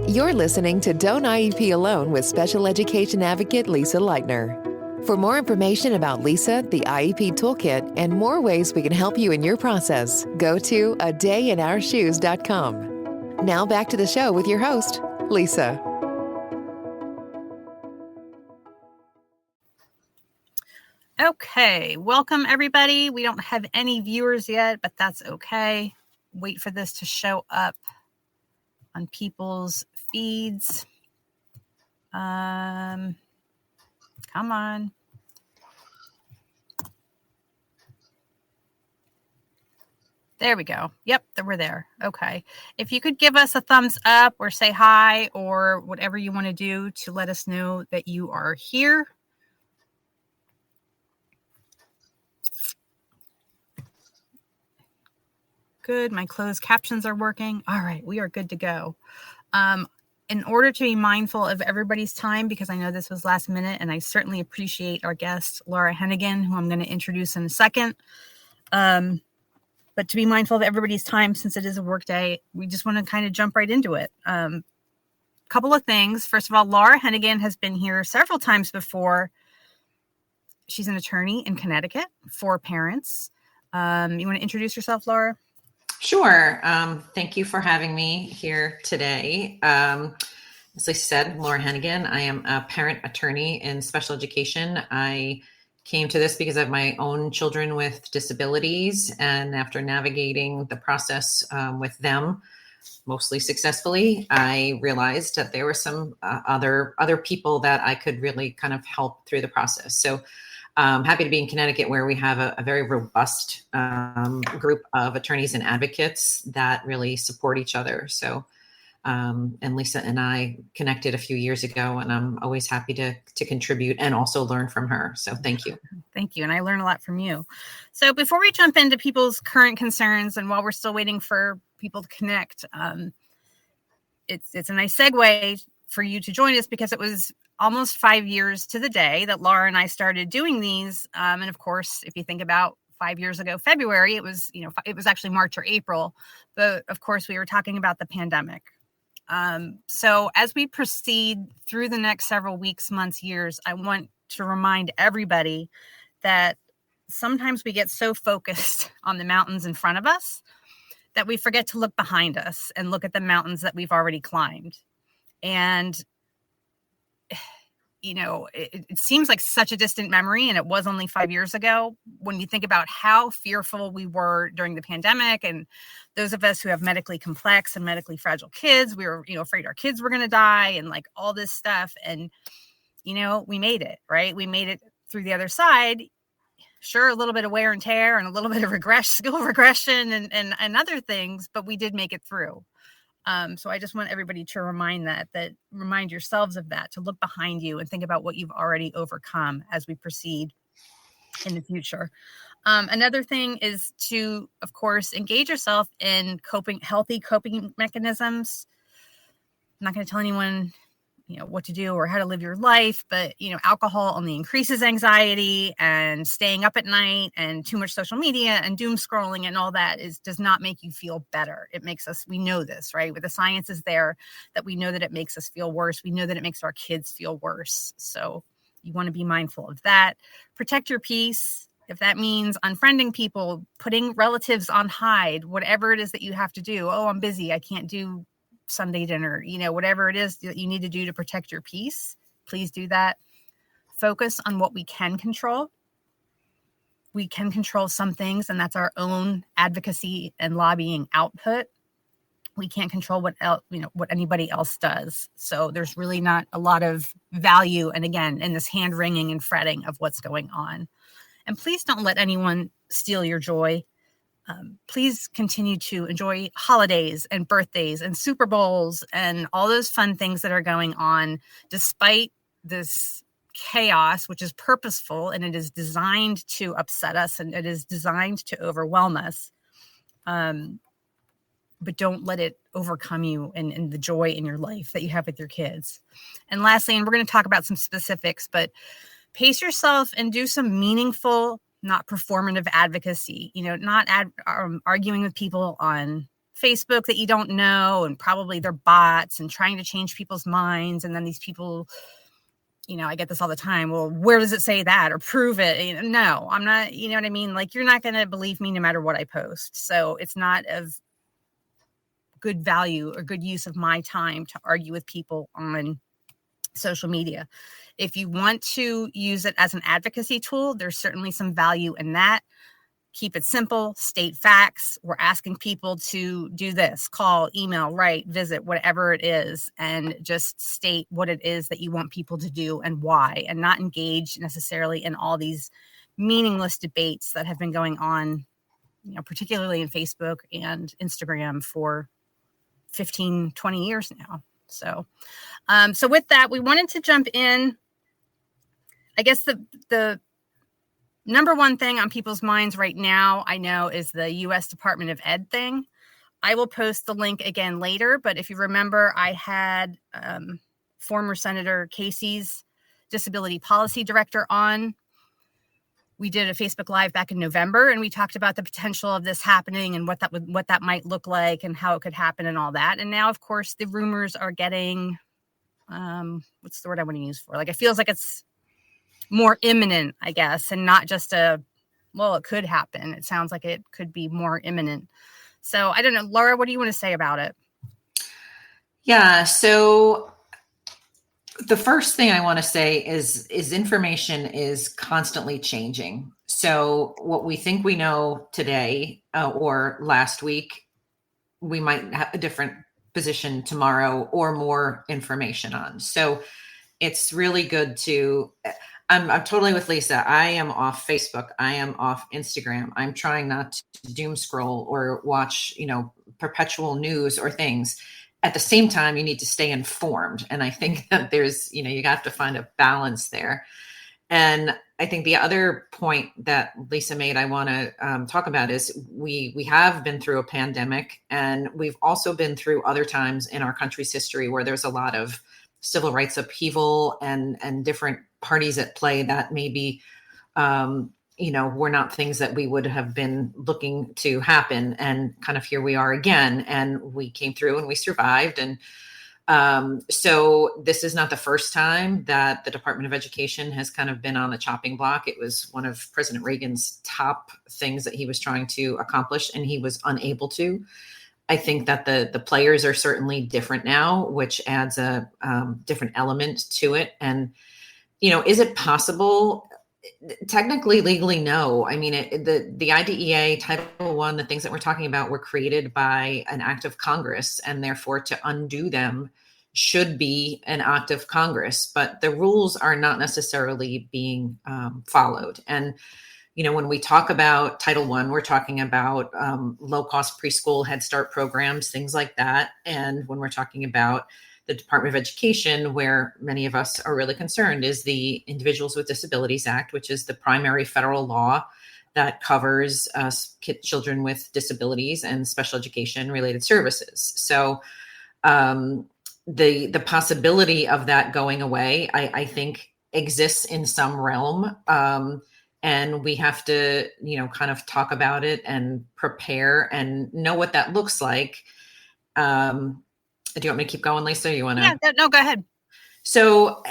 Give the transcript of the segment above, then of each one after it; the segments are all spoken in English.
You're listening to Don't IEP Alone with special education advocate Lisa Lightner. For more information about Lisa, the IEP Toolkit, and more ways we can help you in your process, go to adayinourshoes.com. Now back to the show with your host, Lisa. Okay, welcome everybody. We don't have any viewers yet, but that's okay. Wait for this to show up on people's feeds. Come on. There we go. Yep, we're there. Okay. If you could give us a thumbs up or say hi or whatever you want to do to let us know that you are here. Good. My closed captions are working. All right. We are good to go. In order to be mindful of everybody's time, because I know this was last minute, and I certainly appreciate our guest, Laura Hennigan, who I'm going to introduce in a second. But to be mindful of everybody's time, since it is a work day, we just want to kind of jump right into it. Couple of things. First of all, Laura Hennigan has been here several times before. She's an attorney in Connecticut for parents. You want to introduce yourself, Laura? Sure. Thank you for having me here today. As Lisa said, Laura Hennigan. I am a parent attorney in special education. I came to this because I have my own children with disabilities, and after navigating the process with them, mostly successfully, I realized that there were some other people that I could really kind of help through the process. So happy to be in Connecticut, where we have a very robust group of attorneys and advocates that really support each other. So, and Lisa and I connected a few years ago, and I'm always happy to contribute and also learn from her. So thank you. Thank you. And I learn a lot from you. So before we jump into people's current concerns, and while we're still waiting for people to connect, it's a nice segue for you to join us, because it was almost 5 years to the day that Laura and I started doing these. And of course, if you think about 5 years ago, February, it was actually March or April. But of course, we were talking about the pandemic. So as we proceed through the next several weeks, months, years, I want to remind everybody that sometimes we get so focused on the mountains in front of us that we forget to look behind us and look at the mountains that we've already climbed. And it seems like such a distant memory, and it was only 5 years ago, when you think about how fearful we were during the pandemic. And those of us who have medically complex and medically fragile kids, we were, afraid our kids were going to die and like all this stuff. And, we made it, right? We made it through the other side. Sure, a little bit of wear and tear and a little bit of skill regression and other things, but we did make it through. So I just want everybody to remind yourselves of that, to look behind you and think about what you've already overcome as we proceed in the future. Another thing is to, of course, engage yourself in healthy coping mechanisms. I'm not going to tell anyone, what to do or how to live your life, but, alcohol only increases anxiety, and staying up at night and too much social media and doom scrolling and all that does not make you feel better. It makes us, we know this, right? With the science is there, that we know that it makes us feel worse. We know that it makes our kids feel worse. So you want to be mindful of that. Protect your peace. If that means unfriending people, putting relatives on hide, whatever it is that you have to do. Oh, I'm busy, I can't do Sunday dinner, whatever it is that you need to do to protect your peace, please do that. Focus on what we can control. We can control some things, and that's our own advocacy and lobbying output. We can't control what anybody else does. So there's really not a lot of value, and again, in this hand wringing and fretting of what's going on. And please don't let anyone steal your joy. Please continue to enjoy holidays and birthdays and Super Bowls and all those fun things that are going on, despite this chaos, which is purposeful, and it is designed to upset us, and it is designed to overwhelm us. But don't let it overcome you and the joy in your life that you have with your kids. And lastly, and we're going to talk about some specifics, but pace yourself and do some meaningful, not performative advocacy, not arguing with people on Facebook that you don't know, and probably they're bots and trying to change people's minds. And then these people, I get this all the time. Well, where does it say that, or prove it? No, I'm not, you know what I mean? Like, you're not going to believe me no matter what I post. So it's not of good value or good use of my time to argue with people on social media. If you want to use it as an advocacy tool, there's certainly some value in that. Keep it simple, state facts. We're asking people to do this: call, email, write, visit, whatever it is, and just state what it is that you want people to do and why, and not engage necessarily in all these meaningless debates that have been going on, particularly in Facebook and Instagram for 15, 20 years now. So with that, we wanted to jump in. I guess the number one thing on people's minds right now, I know, is the U.S. Department of Ed thing. I will post the link again later, but if you remember, I had former Senator Casey's disability policy director on. We did a Facebook Live back in November, and we talked about the potential of this happening and what that might look like and how it could happen and all that. And now, of course, the rumors are getting, what's the word I want to use for? Like, it feels like it's more imminent, I guess, and not just it could happen. It sounds like it could be more imminent. So I don't know, Laura, what do you want to say about it? Yeah. So the first thing I want to say is information is constantly changing. So what we think we know today or last week, we might have a different position tomorrow or more information on. So it's really good to, I'm totally with Lisa. I am off Facebook. I am off Instagram. I'm trying not to doom scroll or watch, perpetual news or things. At the same time, you need to stay informed. And I think that there's, you have to find a balance there. And I think the other point that Lisa made I want to talk about is we have been through a pandemic, and we've also been through other times in our country's history where there's a lot of civil rights upheaval and different parties at play that maybe, were not things that we would have been looking to happen. And kind of here we are again, and we came through and we survived. And so this is not the first time that the Department of Education has kind of been on the chopping block. It was one of President Reagan's top things that he was trying to accomplish, and he was unable to. I think that the players are certainly different now, which adds a different element to it. And, is it possible? Technically, legally, no. I mean, the IDEA, Title I, the things that we're talking about were created by an act of Congress, and therefore to undo them should be an act of Congress. But the rules are not necessarily being followed. And when we talk about Title I, we're talking about low-cost preschool Head Start programs, things like that. And when we're talking about the Department of Education, where many of us are really concerned, is the Individuals with Disabilities Act, which is the primary federal law that covers children with disabilities and special education related services. So the possibility of that going away, I think, exists in some realm. And we have to, kind of talk about it and prepare and know what that looks like. Do you want me to keep going, Lisa? You want to? Yeah, no, go ahead. So,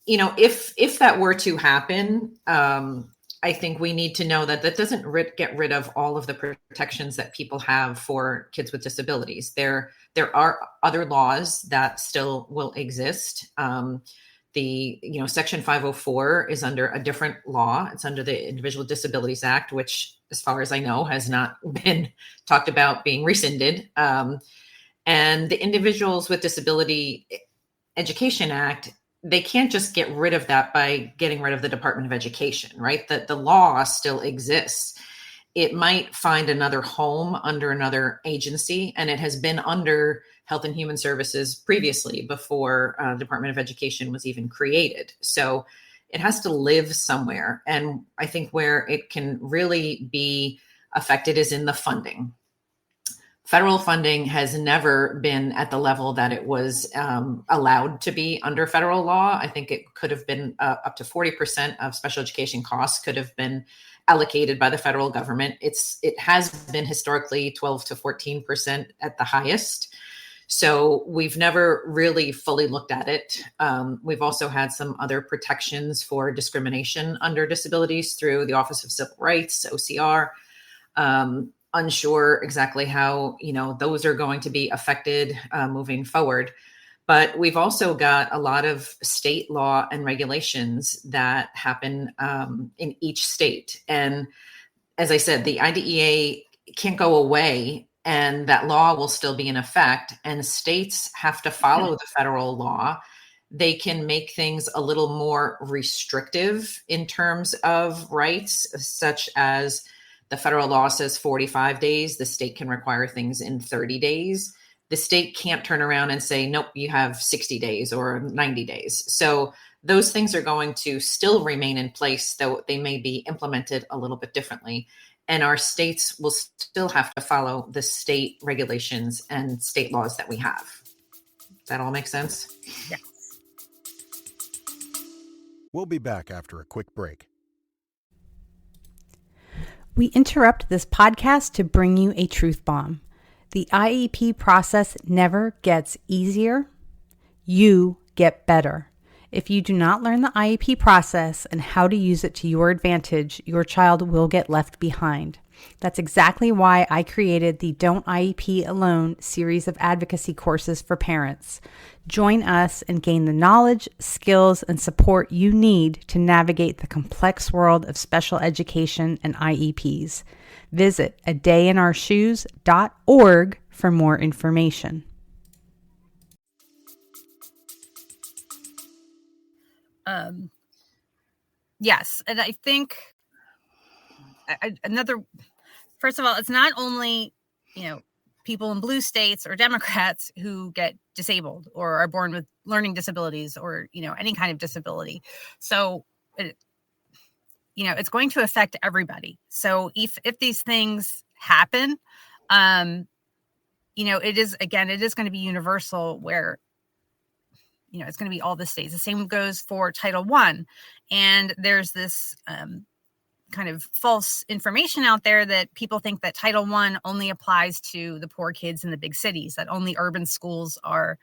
if that were to happen, I think we need to know that doesn't get rid of all of the protections that people have for kids with disabilities. There are other laws that still will exist. Section 504 is under a different law. It's under the Individual Disabilities Act, which, as far as I know, has not been talked about being rescinded. And the Individuals with Disability Education Act, they can't just get rid of that by getting rid of the Department of Education, right? The law still exists. It might find another home under another agency, and it has been under Health and Human Services previously, before Department of Education was even created. So it has to live somewhere. And I think where it can really be affected is in the funding. Federal funding has never been at the level that it was allowed to be under federal law. I think it could have been up to 40% of special education costs could have been allocated by the federal government. It has been historically 12 to 14% at the highest. So we've never really fully looked at it. We've also had some other protections for discrimination under disabilities through the Office of Civil Rights, OCR. Unsure exactly how, those are going to be affected moving forward. But we've also got a lot of state law and regulations that happen in each state. And as I said, the IDEA can't go away, and that law will still be in effect, and states have to follow the federal law. They can make things a little more restrictive in terms of rights, such as the federal law says 45 days. The state can require things in 30 days. The state can't turn around and say, nope, you have 60 days or 90 days. So those things are going to still remain in place, though they may be implemented a little bit differently. And our states will still have to follow the state regulations and state laws that we have. Does that all make sense? Yes. We'll be back after a quick break. We interrupt this podcast to bring you a truth bomb. The IEP process never gets easier. You get better. If you do not learn the IEP process and how to use it to your advantage, your child will get left behind. That's exactly why I created the Don't IEP Alone series of advocacy courses for parents. Join us and gain the knowledge, skills, and support you need to navigate the complex world of special education and IEPs. Visit adayinourshoes.org for more information. Yes. And I think first of all, it's not only, people in blue states or Democrats who get disabled or are born with learning disabilities or, any kind of disability. So, it's going to affect everybody. So if these things happen, it is going to be universal where, it's going to be all the states. The same goes for Title I. And there's this kind of false information out there that people think that Title I only applies to the poor kids in the big cities, that only urban schools are,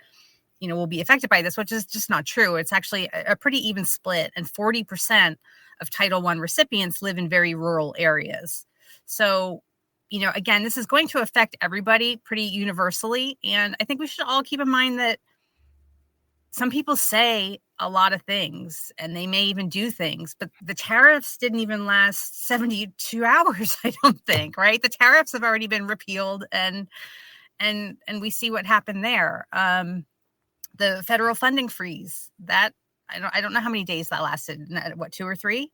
will be affected by this, which is just not true. It's actually a pretty even split. And 40% of Title I recipients live in very rural areas. So, again, this is going to affect everybody pretty universally. And I think we should all keep in mind that some people say a lot of things and they may even do things, but the tariffs didn't even last 72 hours, I don't think, right? The tariffs have already been repealed and we see what happened there. The federal funding freeze, that I don't know how many days that lasted, 2 or 3,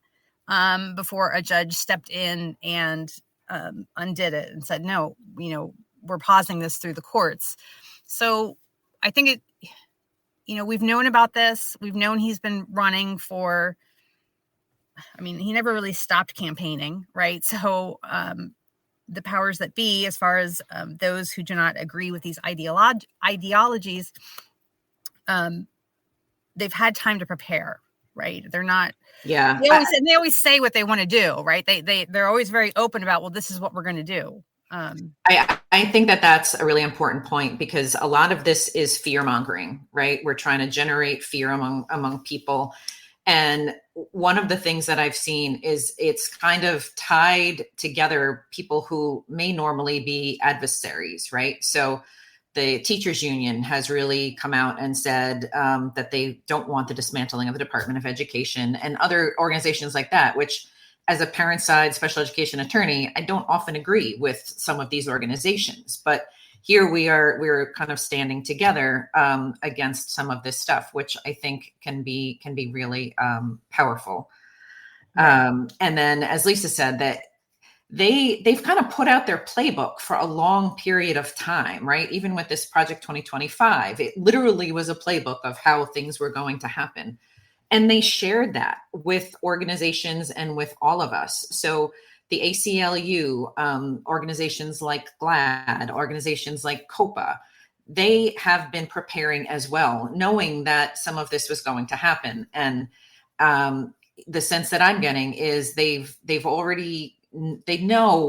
before a judge stepped in and undid it and said, no, we're pausing this through the courts. So I think we've known about this. We've known he's been running he never really stopped campaigning, right? So the powers that be, as far as those who do not agree with these ideologies, they've had time to prepare, right? They're not. Yeah. They always say what they want to do, right? They're always very open about, well, this is what we're going to do. I think that that's a really important point because a lot of this is fear mongering, right? We're trying to generate fear among people. And one of the things that I've seen is it's kind of tied together people who may normally be adversaries, right? So the teachers union has really come out and said that they don't want the dismantling of the Department of Education and other organizations like that, which as a parent side special education attorney, I don't often agree with some of these organizations, but here we're kind of standing together against some of this stuff, which I think can be really powerful. And then, as Lisa said, that they've kind of put out their playbook for a long period of time, right? Even with this Project 2025, it literally was a playbook of how things were going to happen. And they shared that with organizations and with all of us. So the ACLU, organizations like GLAD, organizations like COPA, they have been preparing as well, knowing that some of this was going to happen. And the sense that I'm getting is they know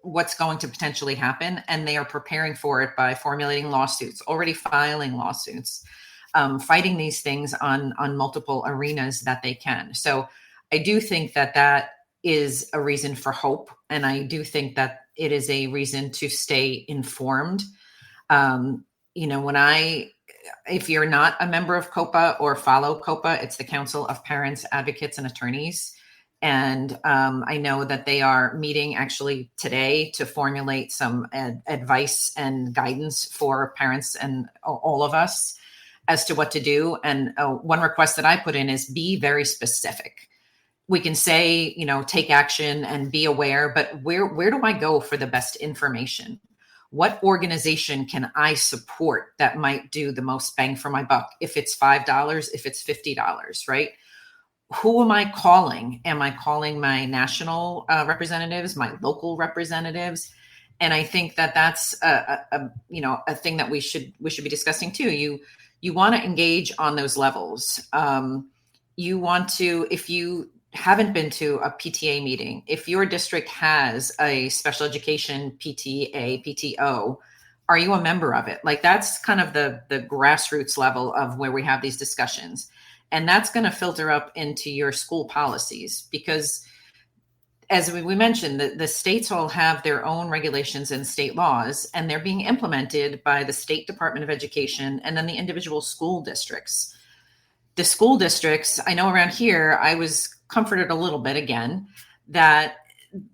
what's going to potentially happen, and they are preparing for it by formulating lawsuits, already filing lawsuits, fighting these things on multiple arenas that they can. So I do think that is a reason for hope, and I do think that it is a reason to stay informed. If you're not a member of COPA or follow COPA, it's the Council of Parents, Advocates, and Attorneys. And I know that they are meeting actually today to formulate some advice and guidance for parents and all of us as to what to do. And one request that I put in is be very specific. We can say, take action and be aware, but where do I go for the best information? What organization can I support that might do the most bang for my buck? If it's $5, if it's $50, right? Who am I calling? Am I calling my national representatives, my local representatives? And I think that that's a thing that we should be discussing too. You want to engage on those levels. You want to, if you haven't been to a PTA meeting, if your district has a special education PTA, PTO, are you a member of it? Like that's kind of the grassroots level of where we have these discussions. And that's going to filter up into your school policies because as we mentioned, the states all have their own regulations and state laws, and they're being implemented by the State Department of Education and then the individual school districts. The school districts, I know around here, I was comforted a little bit again that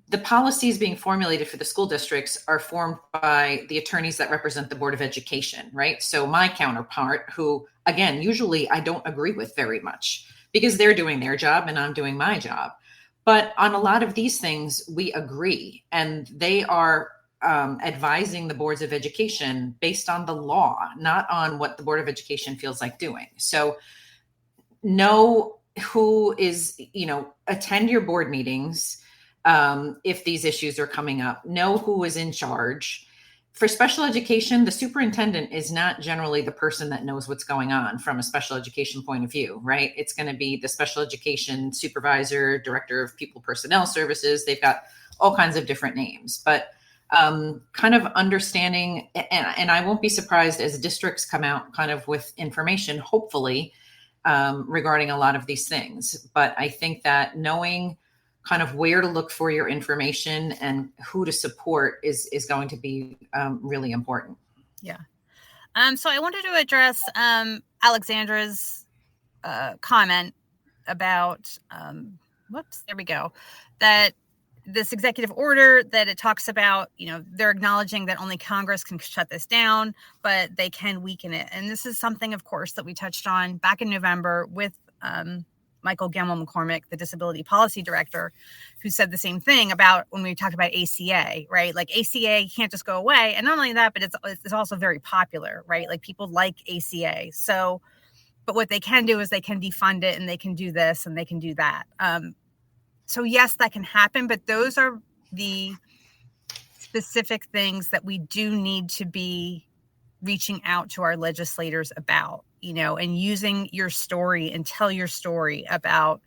the policies being formulated for the school districts are formed by the attorneys that represent the Board of Education, right? So my counterpart, who, again, usually I don't agree with very much because they're doing their job and I'm doing my job. But on a lot of these things, we agree, and they are advising the boards of education based on the law, not on what the Board of Education feels like doing. So know who is, attend your board meetings if these issues are coming up. Know who is in charge. For special education, the superintendent is not generally the person that knows what's going on from a special education point of view, right? It's going to be the special education supervisor, director of people personnel services. They've got all kinds of different names, but kind of understanding, and I won't be surprised as districts come out kind of with information, hopefully, regarding a lot of these things. But I think that knowing kind of where to look for your information and who to support is going to be really important. Yeah. So I wanted to address Alexandra's comment about, there we go, that this executive order that it talks about, they're acknowledging that only Congress can shut this down, but they can weaken it. And this is something, of course, that we touched on back in November with Michael Gamble-McCormick, the disability policy director, who said the same thing about when we talked about ACA, right? Like ACA can't just go away. And not only that, but it's also very popular, right? Like people like ACA. So, but what they can do is they can defund it and they can do this and they can do that. So yes, that can happen, but those are the specific things that we do need to be reaching out to our legislators about, and using your story and tell your story about,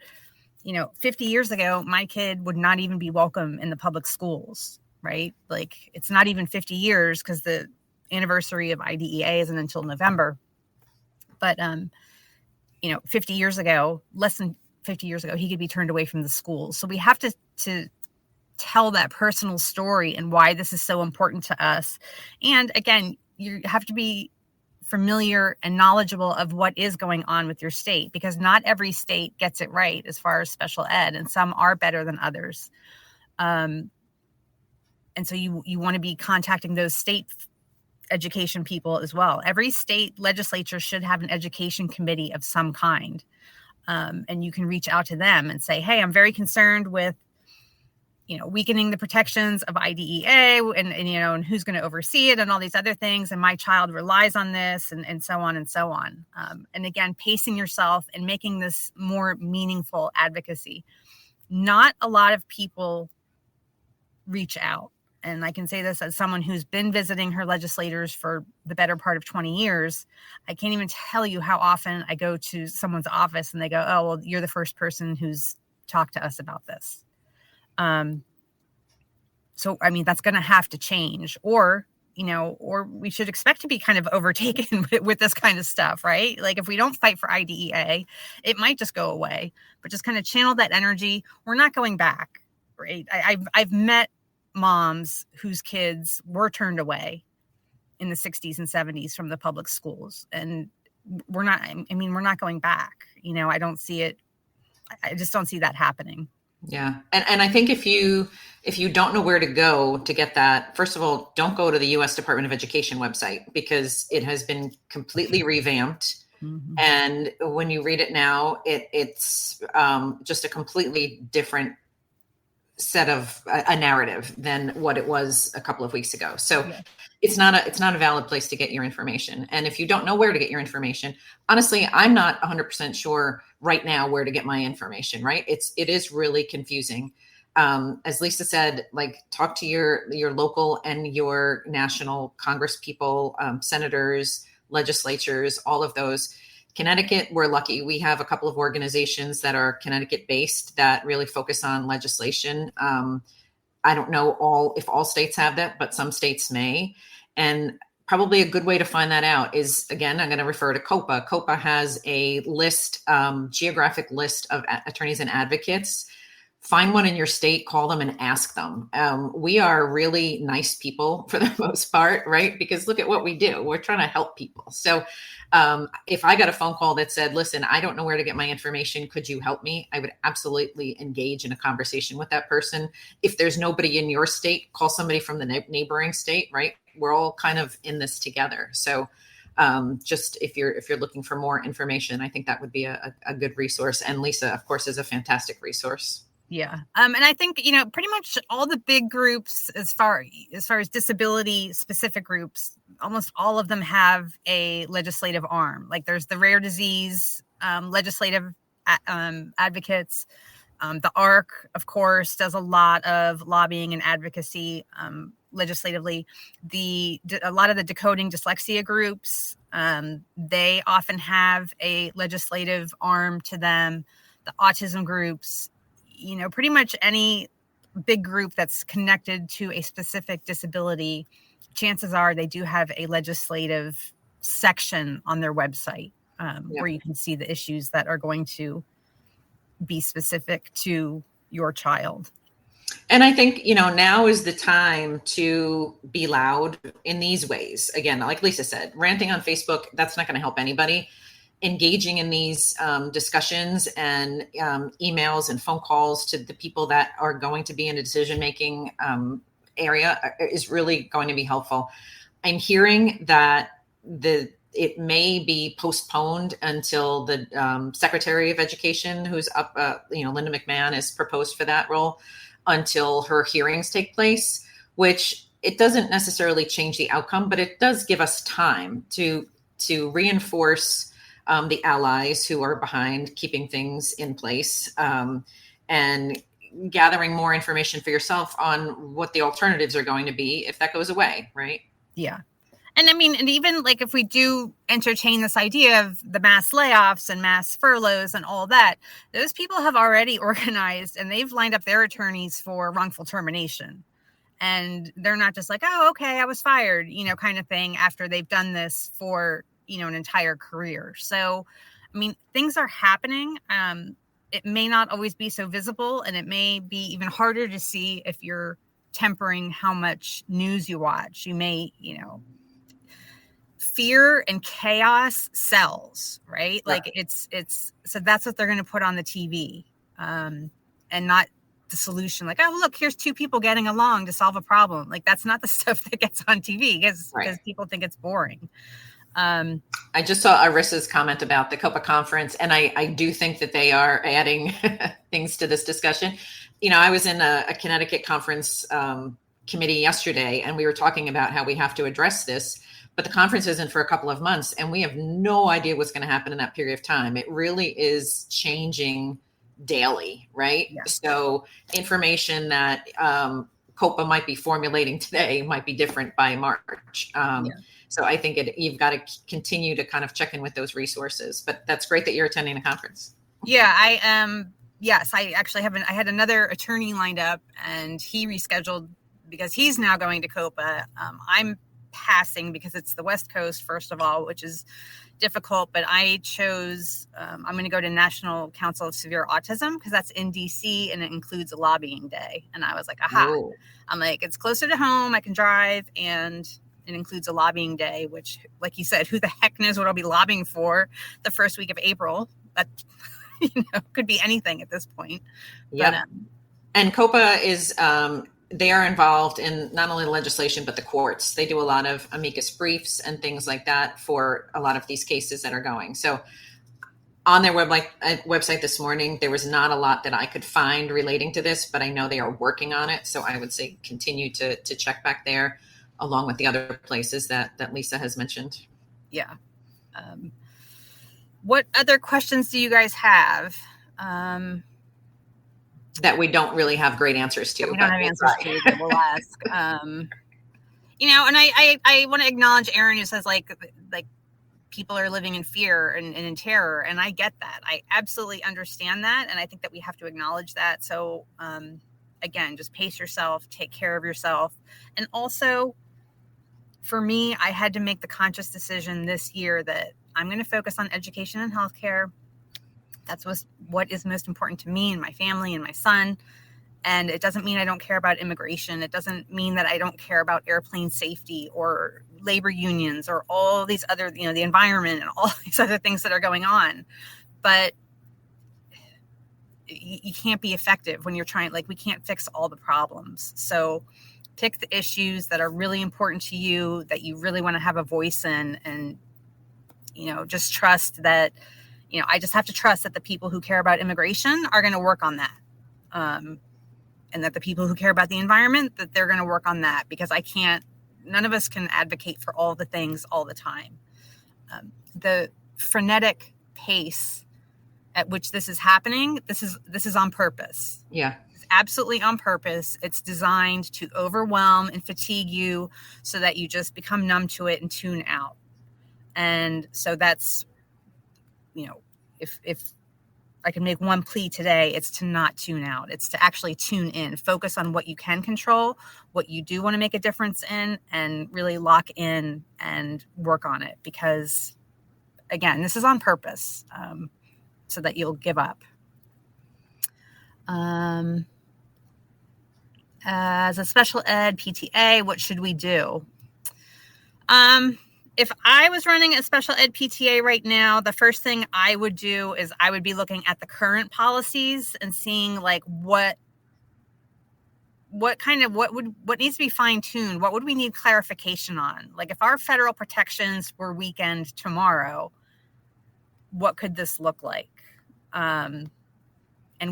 50 years ago, my kid would not even be welcome in the public schools, right? Like it's not even 50 years because the anniversary of IDEA isn't until November. But, 50 years ago, less than 50 years ago, he could be turned away from the schools. So we have to tell that personal story and why this is so important to us. And again, you have to be familiar and knowledgeable of what is going on with your state, because not every state gets it right as far as special ed, and some are better than others. And so you want to be contacting those state education people as well. Every state legislature should have an education committee of some kind. And you can reach out to them and say, hey, I'm very concerned with, weakening the protections of IDEA and who's going to oversee it and all these other things. And my child relies on this and so on and so on. And again, pacing yourself and making this more meaningful advocacy. Not a lot of people reach out. and I can say this as someone who's been visiting her legislators for the better part of 20 years, I can't even tell you how often I go to someone's office and they go, oh, well, you're the first person who's talked to us about this. So, I mean, that's going to have to change, or we should expect to be kind of overtaken with this kind of stuff, right? Like if we don't fight for IDEA, it might just go away, but just kind of channel that energy. We're not going back, right? I've met moms whose kids were turned away in the 60s and 70s from the public schools. And we're not going back. I don't see it. I just don't see that happening. Yeah. And I think if you don't know where to go to get that, first of all, don't go to the U.S. Department of Education website, because it has been completely revamped. Mm-hmm. And when you read it now, it's just a completely different set of a narrative than what it was a couple of weeks ago. So yeah. It's not a valid place to get your information. And if you don't know where to get your information, honestly, I'm not 100% sure right now where to get my information, right? It is really confusing. As Lisa said, like talk to your local and your national Congress people, senators, legislatures, all of those. Connecticut, we're lucky. We have a couple of organizations that are Connecticut-based that really focus on legislation. I don't know if all states have that, but some states may. And probably a good way to find that out is, again, I'm going to refer to COPA. COPA has a list, geographic list of attorneys and advocates. Find one in your state, call them and ask them. We are really nice people for the most part, right? Because look at what we do. We're trying to help people. So if I got a phone call that said, listen, I don't know where to get my information, could you help me? I would absolutely engage in a conversation with that person. If there's nobody in your state, call somebody from the neighboring state, right? We're all kind of in this together. So just if you're looking for more information, I think that would be a good resource. And Lisa, of course, is a fantastic resource. Yeah. And I think, pretty much all the big groups, as far as disability specific groups, almost all of them have a legislative arm. Like there's the rare disease legislative advocates. The ARC, of course, does a lot of lobbying and advocacy legislatively. A lot of the decoding dyslexia groups, they often have a legislative arm to them. The autism groups, pretty much any big group that's connected to a specific disability, chances are they do have a legislative section on their website where you can see the issues that are going to be specific to your child. And I think, now is the time to be loud in these ways. Again, like Lisa said, ranting on Facebook, that's not going to help anybody. Engaging in these discussions and emails and phone calls to the people that are going to be in a decision-making area is really going to be helpful. I'm hearing that it may be postponed until the Secretary of Education, who's up, Linda McMahon is proposed for that role, until her hearings take place, which it doesn't necessarily change the outcome, but it does give us time to reinforce the allies who are behind keeping things in place, and gathering more information for yourself on what the alternatives are going to be if that goes away, right? Yeah. And I mean, and even like if we do entertain this idea of the mass layoffs and mass furloughs and all that, those people have already organized and they've lined up their attorneys for wrongful termination. And they're not just like, oh, okay, I was fired, kind of thing after they've done this for an entire career. So, I mean, things are happening. It may not always be so visible, and it may be even harder to see if you're tempering how much news you watch. You may, fear and chaos sells, right? Like it's so that's what they're going to put on the TV, and not the solution. Like, oh, look, here's two people getting along to solve a problem. Like that's not the stuff that gets on TV because people think it's boring. I just saw Arissa's comment about the COPA conference, and I do think that they are adding things to this discussion. I was in a Connecticut conference committee yesterday, and we were talking about how we have to address this, but the conference isn't for a couple of months, and we have no idea what's going to happen in that period of time. It really is changing daily, right? Yeah. So information that COPA might be formulating today might be different by March. So I think you've got to continue to kind of check in with those resources. But that's great that you're attending the conference. Yeah, I am. Yes, I actually I had another attorney lined up, and he rescheduled because he's now going to COPA. I'm passing because it's the West Coast, first of all, which is difficult. But I chose, I'm going to go to National Council of Severe Autism because that's in DC and it includes a lobbying day. And I was like, aha. Whoa. I'm like, it's closer to home. I can drive, and it includes a lobbying day, which, like you said, who the heck knows what I'll be lobbying for the first week of April. That could be anything at this point. Yeah. And COPA is, they are involved in not only legislation, but the courts. They do a lot of amicus briefs and things like that for a lot of these cases that are going. So on their website this morning, there was not a lot that I could find relating to this, but I know they are working on it. So I would say continue to check back there along with the other places that Lisa has mentioned. Yeah. What other questions do you guys have? That we don't really have great answers to. We don't have answers to, but we'll ask. And I want to acknowledge Erin, who says like people are living in fear and in terror. And I get that. I absolutely understand that. And I think that we have to acknowledge that. So again, just pace yourself, take care of yourself. And also for me, I had to make the conscious decision this year that I'm going to focus on education and healthcare. That's what is most important to me and my family and my son. And it doesn't mean I don't care about immigration. It doesn't mean that I don't care about airplane safety or labor unions or all these other, the environment and all these other things that are going on. But you can't be effective when you're trying, we can't fix all the problems. So pick the issues that are really important to you, that you really want to have a voice in, and, just trust that, I just have to trust that the people who care about immigration are going to work on that. And that the people who care about the environment, that they're going to work on that, because none of us can advocate for all the things all the time. The frenetic pace at which this is happening, this is on purpose. Yeah. It's absolutely on purpose. It's designed to overwhelm and fatigue you so that you just become numb to it and tune out. And so that's, if I can make one plea today, it's to not tune out. It's to actually tune in, focus on what you can control, what you do want to make a difference in, and really lock in and work on it. Because again, this is on purpose, so that you'll give up. As a special ed PTA, what should we do? If I was running a special ed PTA right now, the first thing I would do is I would be looking at the current policies and seeing what needs to be fine-tuned. What would we need clarification on? If our federal protections were weakened tomorrow, what could this look like? And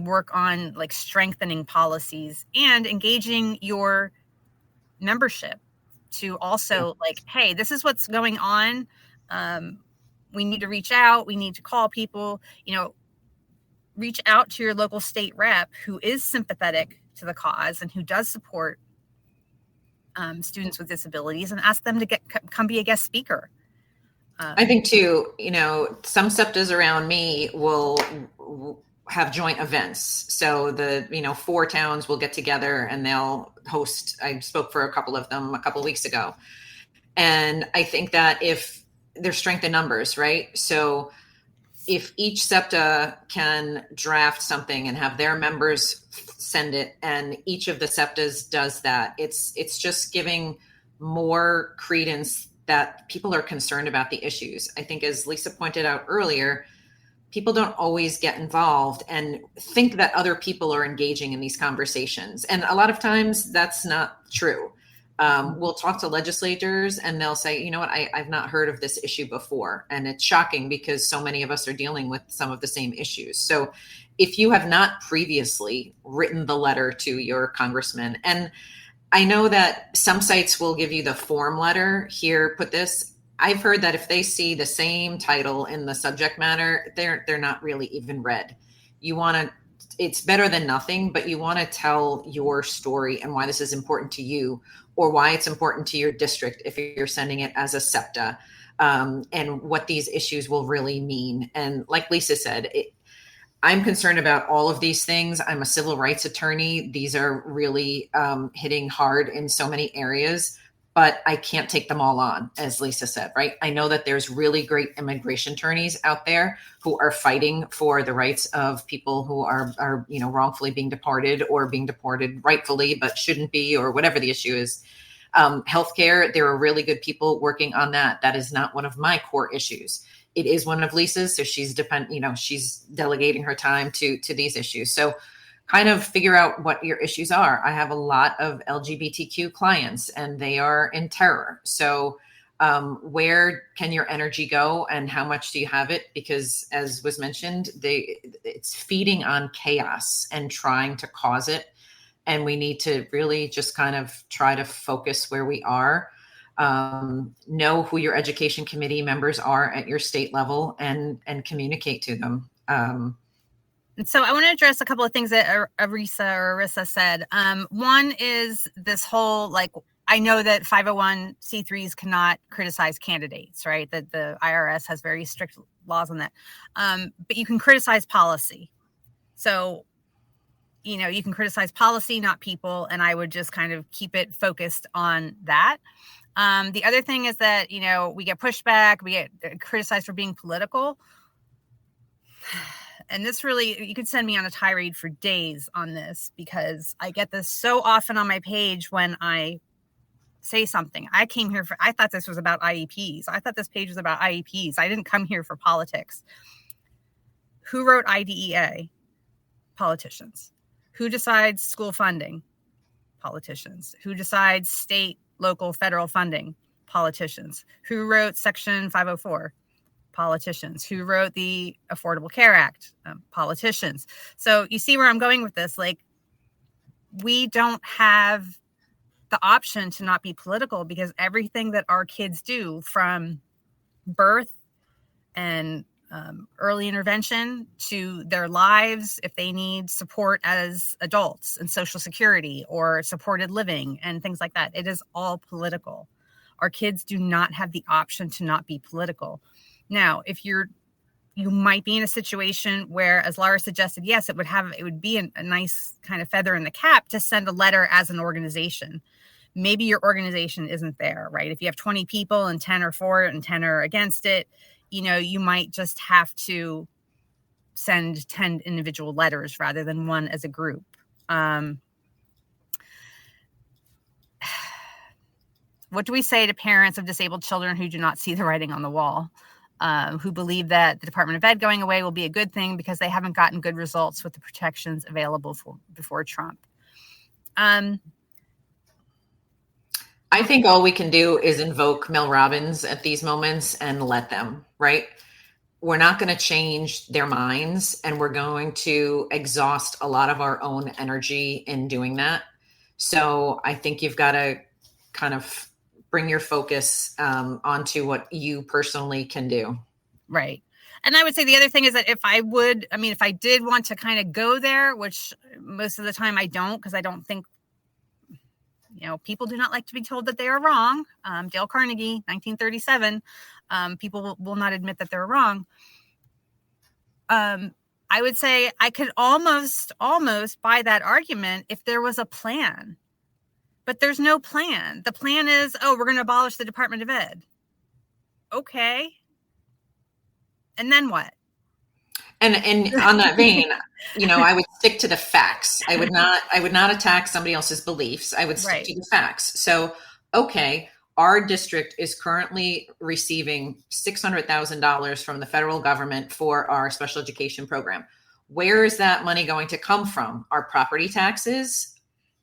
work on strengthening policies and engaging your membership to also hey, this is what's going on. We need to reach out. We need to call people, reach out to your local state rep who is sympathetic to the cause and who does support students with disabilities, and ask them to come be a guest speaker. I think too, some SEPTAs around me will have joint events. So the, 4 towns will get together and they'll host. I spoke for a couple of them a couple of weeks ago. And I think that if there's strength in numbers, right? So if each SEPTA can draft something and have their members send it, and each of the SEPTAs does that, it's just giving more credence that people are concerned about the issues. I think, as Lisa pointed out earlier, people don't always get involved and think that other people are engaging in these conversations. And a lot of times that's not true. We'll talk to legislators and they'll say, you know what, I've not heard of this issue before. And it's shocking because so many of us are dealing with some of the same issues. So if you have not previously written the letter to your congressman, and I know that some sites will give you the form letter, here, put this. I've heard that if they see the same title in the subject matter, they're not really even read. You want to it's better than nothing, but you want to tell your story and why this is important to you, or why it's important to your district if you're sending it as a SEPTA, and what these issues will really mean. And like Lisa said, I'm concerned about all of these things. I'm a civil rights attorney. These are really hitting hard in so many areas, but I can't take them all on, as Lisa said, right? I know that there's really great immigration attorneys out there who are fighting for the rights of people who are wrongfully being deported, or being deported rightfully, but shouldn't be, or whatever the issue is. Healthcare, there are really good people working on that. That is not one of my core issues. It is one of Lisa's, so she's delegating her time to these issues. So kind of figure out what your issues are. I have a lot of LGBTQ clients, and they are in terror. So where can your energy go, and how much do you have it? Because as was mentioned, it's feeding on chaos and trying to cause it. And we need to really just kind of try to focus where we are. Know who your education committee members are at your state level, and communicate to them. And so I want to address a couple of things that Arissa said. One is this whole, I know that 501c3s cannot criticize candidates, right? That the IRS has very strict laws on that. But you can criticize policy. So, you can criticize policy, not people. And I would just kind of keep it focused on that. The other thing is that, we get pushback, we get criticized for being political. And this really, you could send me on a tirade for days on this, because I get this so often on my page when I say something. I thought this was about IEPs. I thought this page was about IEPs. I didn't come here for politics. Who wrote IDEA? Politicians. Who decides school funding? Politicians. Who decides state, local, federal funding? Politicians. Who wrote Section 504? Politicians. Who wrote the Affordable Care Act? Politicians. So you see where I'm going with this. We don't have the option to not be political, because everything that our kids do, from birth and early intervention to their lives, if they need support as adults and Social Security or supported living and things like that, it is all political. Our kids do not have the option to not be political. Now, if you might be in a situation where, as Laura suggested, yes, it would be a nice kind of feather in the cap to send a letter as an organization. Maybe your organization isn't there, right? If you have 20 people and 10 are for it and 10 are against it, you might just have to send 10 individual letters rather than one as a group. What do we say to parents of disabled children who do not see the writing on the wall, who believe that the Department of Ed going away will be a good thing because they haven't gotten good results with the protections available before Trump? I think all we can do is invoke Mel Robbins at these moments and let them, right? We're not going to change their minds, and we're going to exhaust a lot of our own energy in doing that. So I think you've got to kind of bring your focus onto what you personally can do. Right. And I would say the other thing is that if I did want to kind of go there, which most of the time I don't, because I don't think, people do not like to be told that they are wrong. Dale Carnegie, 1937, people will not admit that they're wrong. I would say I could almost buy that argument if there was a plan. But there's no plan. The plan is, we're going to abolish the Department of Ed. Okay. And then what? And on that vein, I would stick to the facts. I would not attack somebody else's beliefs. I would stick to the facts. So, okay, our district is currently receiving $600,000 from the federal government for our special education program. Where is that money going to come from? Our property taxes?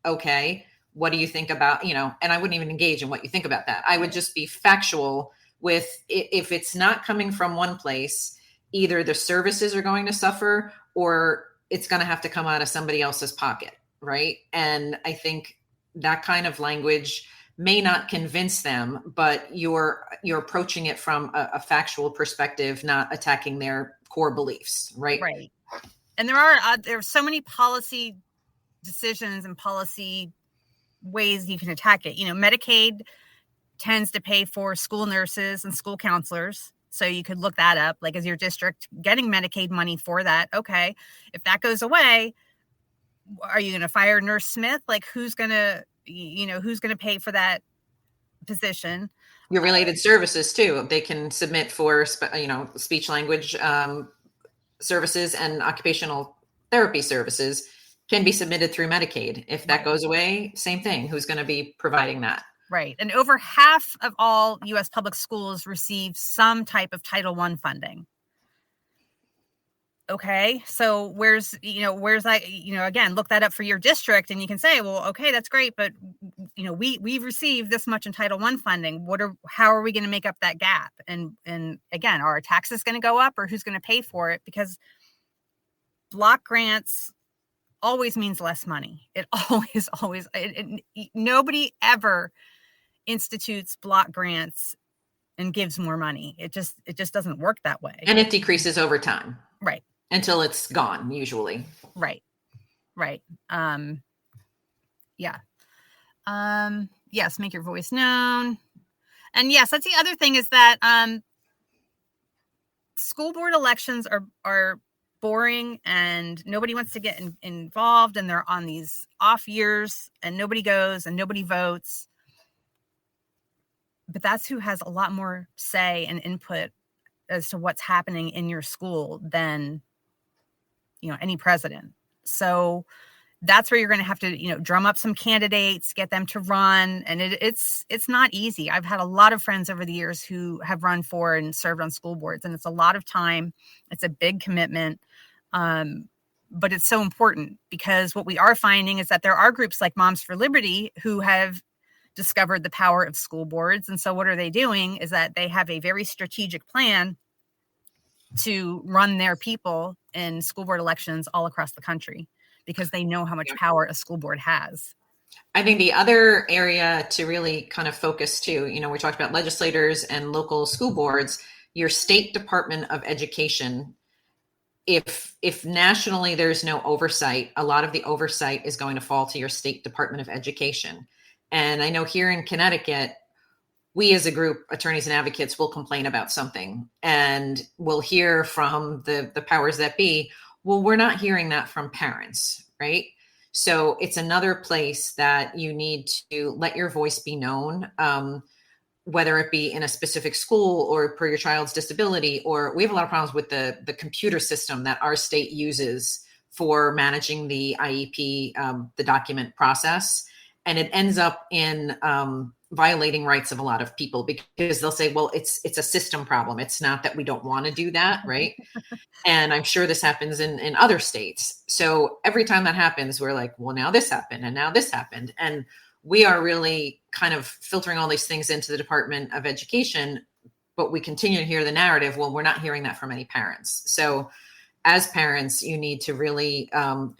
Okay. What do you think about, and I wouldn't even engage in what you think about that. I would just be factual with, if it's not coming from one place, either the services are going to suffer or it's going to have to come out of somebody else's pocket. Right. And I think that kind of language may not convince them, but you're approaching it from a factual perspective, not attacking their core beliefs. Right. Right. And there are so many policy decisions and policy ways you can attack it. Medicaid tends to pay for school nurses and school counselors. So you could look that up, like, is your district getting Medicaid money for that? Okay. If that goes away, are you going to fire Nurse Smith? Like, who's going to pay for that position? Your related services too. They can submit for, speech language services and occupational therapy services can be submitted through Medicaid. If that goes away, same thing. Who's going to be providing that? Right. And over half of all U.S. public schools receive some type of Title I funding. Okay. So where's that, again, look that up for your district and you can say, well, okay, that's great. But, we've received this much in Title I funding. How are we going to make up that gap? And again, are our taxes going to go up, or who's going to pay for it? Because block grants always means less money. It always, nobody ever institutes block grants and gives more money. It just doesn't work that way. And it decreases over time. Right. Until it's gone, usually. Right. Yeah. Yes, make your voice known. And yes, that's the other thing, is that school board elections are boring and nobody wants to get involved, and they're on these off years and nobody goes and nobody votes. But that's who has a lot more say and input as to what's happening in your school than, any president. So that's where you're going to have to, drum up some candidates, get them to run. And it's not easy. I've had a lot of friends over the years who have run for and served on school boards, and it's a lot of time. It's a big commitment. But it's so important, because what we are finding is that there are groups like Moms for Liberty who have discovered the power of school boards. And so what are they doing is that they have a very strategic plan to run their people in school board elections all across the country, because they know how much power a school board has. I think the other area to really kind of focus too, we talked about legislators and local school boards, your state Department of Education. If nationally there's no oversight, a lot of the oversight is going to fall to your state Department of Education. And I know here in Connecticut, we as a group, attorneys and advocates, will complain about something, and we'll hear from the powers that be, well, we're not hearing that from parents, right? So it's another place that you need to let your voice be known, whether it be in a specific school or per your child's disability, or we have a lot of problems with the computer system that our state uses for managing the IEP, the document process. And it ends up in violating rights of a lot of people, because they'll say, well, it's a system problem. It's not that we don't want to do that, right? And I'm sure this happens in other states. So every time that happens, we're like, well, now this happened and now this happened. And we are really kind of filtering all these things into the Department of Education, but we continue to hear the narrative, well, we're not hearing that from any parents. So as parents, you need to really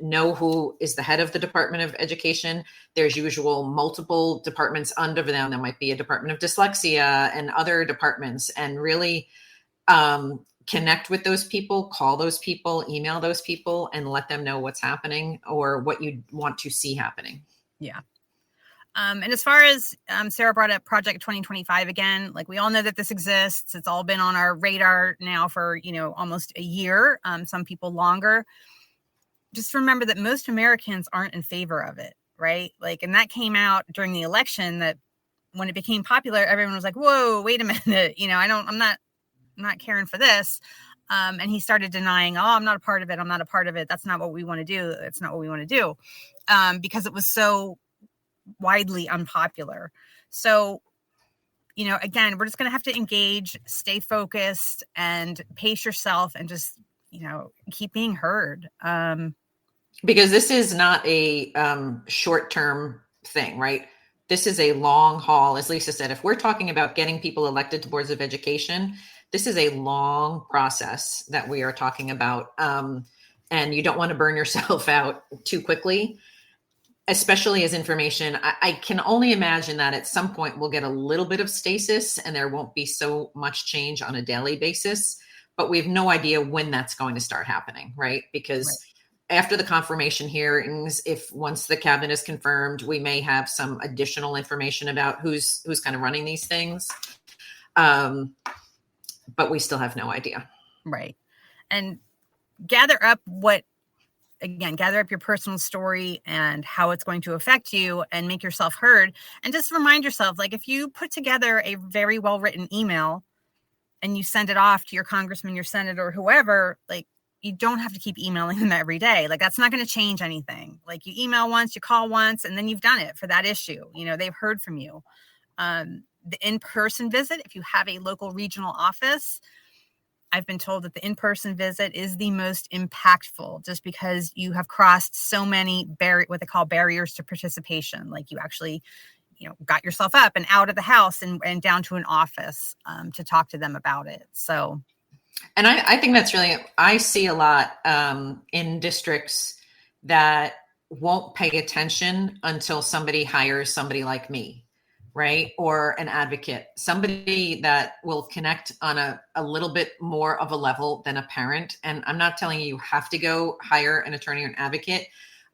know who is the head of the Department of Education. There's usual multiple departments under them. There might be a Department of Dyslexia and other departments, and really connect with those people, call those people, email those people, and let them know what's happening or what you want to see happening. Yeah. And as far as Sarah brought up Project 2025 again, like, we all know that this exists. It's all been on our radar now for, almost a year, some people longer. Just remember that most Americans aren't in favor of it, right? Like, and that came out during the election, that when it became popular, everyone was like, whoa, wait a minute. I'm not caring for this. And he started denying, I'm not a part of it. I'm not a part of it. That's not what we want to do. It's not what we want to do. Because it was so widely unpopular. So, again, we're just going to have to engage, stay focused, and pace yourself, and just, keep being heard. Because this is not a short-term thing, right? This is a long haul. As Lisa said, if we're talking about getting people elected to boards of education, this is a long process that we are talking about. And you don't want to burn yourself out too quickly, especially as information. I can only imagine that at some point we'll get a little bit of stasis and there won't be so much change on a daily basis. but we have no idea when that's going to start happening, right? Because after the confirmation hearings, if once the cabinet is confirmed, we may have some additional information about who's kind of running these things. But we still have no idea. Right. And gather up your personal story and how it's going to affect you and make yourself heard. And just remind yourself, like, if you put together a very well-written email and you send it off to your congressman, your senator, or whoever, like, you don't have to keep emailing them every day. Like, that's not going to change anything. Like, you email once, you call once, and then you've done it for that issue. They've heard from you. The in-person visit, if you have a local regional office, I've been told that the in-person visit is the most impactful, just because you have crossed so many what they call barriers to participation. Like, you actually, got yourself up and out of the house and down to an office to talk to them about it. So, and I think that's really, I see a lot in districts that won't pay attention until somebody hires somebody like me, right? Or an advocate, somebody that will connect on a little bit more of a level than a parent. And I'm not telling you have to go hire an attorney or an advocate.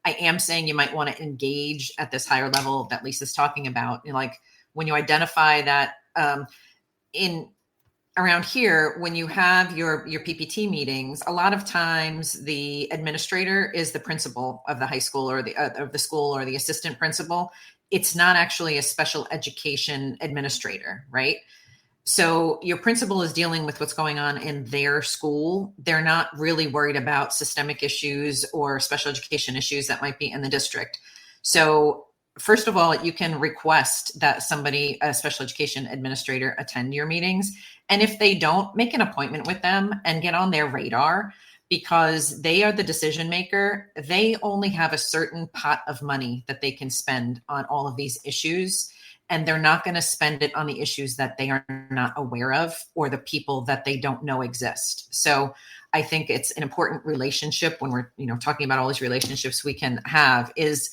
I am saying you might want to engage at this higher level that Lisa's talking about. Like, when you identify that around here, when you have your PPT meetings, a lot of times the administrator is the principal of the high school or of the school, or the assistant principal. It's not actually a special education administrator, right? So your principal is dealing with what's going on in their school. They're not really worried about systemic issues or special education issues that might be in the district. So first of all, you can request that a special education administrator, attend your meetings. And if they don't, make an appointment with them and get on their radar, because they are the decision maker. They only have a certain pot of money that they can spend on all of these issues, and they're not going to spend it on the issues that they are not aware of or the people that they don't know exist. So I think it's an important relationship when we're, talking about all these relationships we can have, is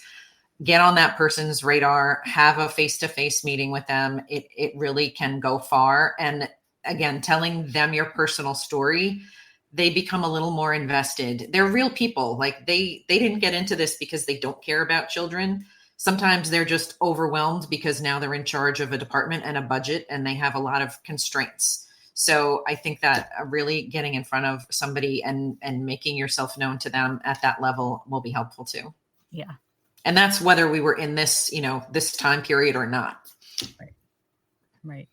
get on that person's radar, have a face-to-face meeting with them. It really can go far. And again, telling them your personal story, they become a little more invested. They're real people. Like, they didn't get into this because they don't care about children. Sometimes they're just overwhelmed because now they're in charge of a department and a budget, and they have a lot of constraints. So I think that really getting in front of somebody and making yourself known to them at that level will be helpful too. Yeah. And that's whether we were in this, this time period or not. Right.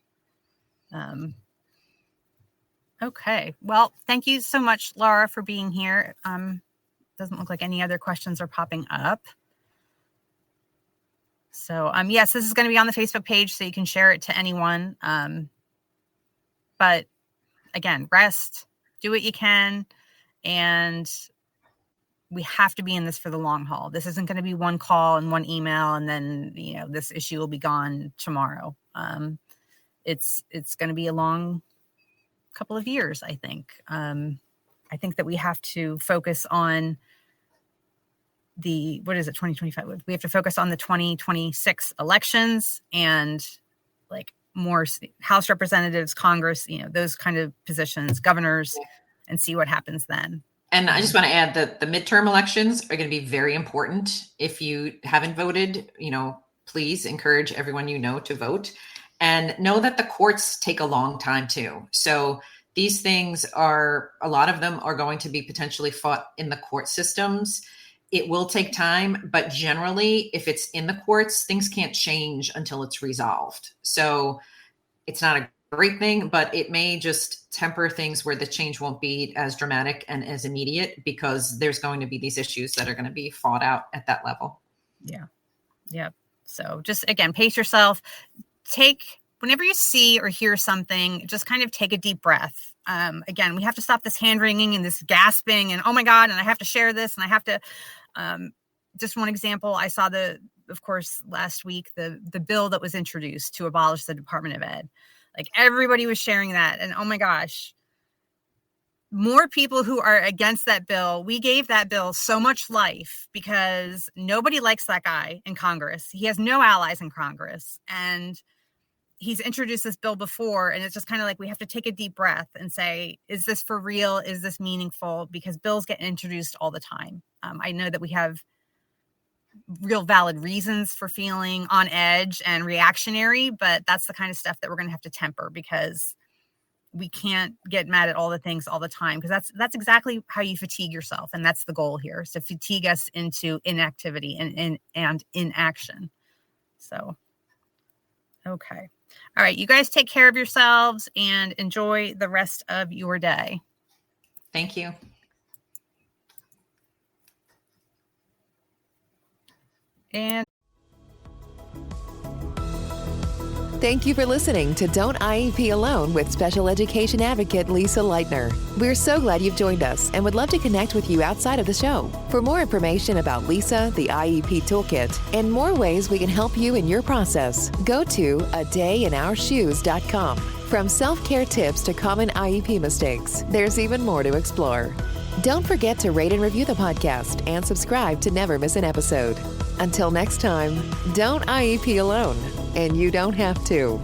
Okay. Well, thank you so much, Laura, for being here. Doesn't look like any other questions are popping up. So, yes, this is going to be on the Facebook page, so you can share it to anyone. But again, rest, do what you can. And we have to be in this for the long haul. This isn't going to be one call and one email, and then, this issue will be gone tomorrow. It's going to be a long couple of years, I think. I think that we have to focus on 2025? We have to focus on the 2026 elections and, like, more House representatives, Congress, those kind of positions, governors, and see what happens then. And I just want to add that the midterm elections are going to be very important. If you haven't voted, please encourage everyone to vote, and know that the courts take a long time too. So these things a lot of them are going to be potentially fought in the court systems. It will take time, but generally, if it's in the courts, things can't change until it's resolved. So it's not a great thing, but it may just temper things where the change won't be as dramatic and as immediate, because there's going to be these issues that are going to be fought out at that level. Yeah. Yep. So just, again, pace yourself. Whenever you see or hear something, just kind of take a deep breath. Again, we have to stop this hand wringing and this gasping and, oh my God, and I have to share this, and I have to, just one example, I saw of course, last week, the bill that was introduced to abolish the Department of Ed. Like, everybody was sharing that, and oh my gosh, more people who are against that bill. We gave that bill so much life because nobody likes that guy in Congress. He has no allies in Congress. And he's introduced this bill before, and it's just kind of like we have to take a deep breath and say, is this for real? Is this meaningful? Because bills get introduced all the time. I know that we have real valid reasons for feeling on edge and reactionary, but that's the kind of stuff that we're going to have to temper, because we can't get mad at all the things all the time, because that's exactly how you fatigue yourself. And that's the goal here, is to fatigue us into inactivity and inaction. So, okay. All right. You guys take care of yourselves and enjoy the rest of your day. Thank you. And Thank you for listening to Don't IEP Alone with special education advocate Lisa Lightner. We're so glad you've joined us and would love to connect with you outside of the show. For more information about Lisa, the IEP Toolkit, and more ways we can help you in your process, go to adayinourshoes.com. From self-care tips to common IEP mistakes, there's even more to explore. Don't forget to rate and review the podcast and subscribe to never miss an episode. Until next time, don't IEP alone, and you don't have to.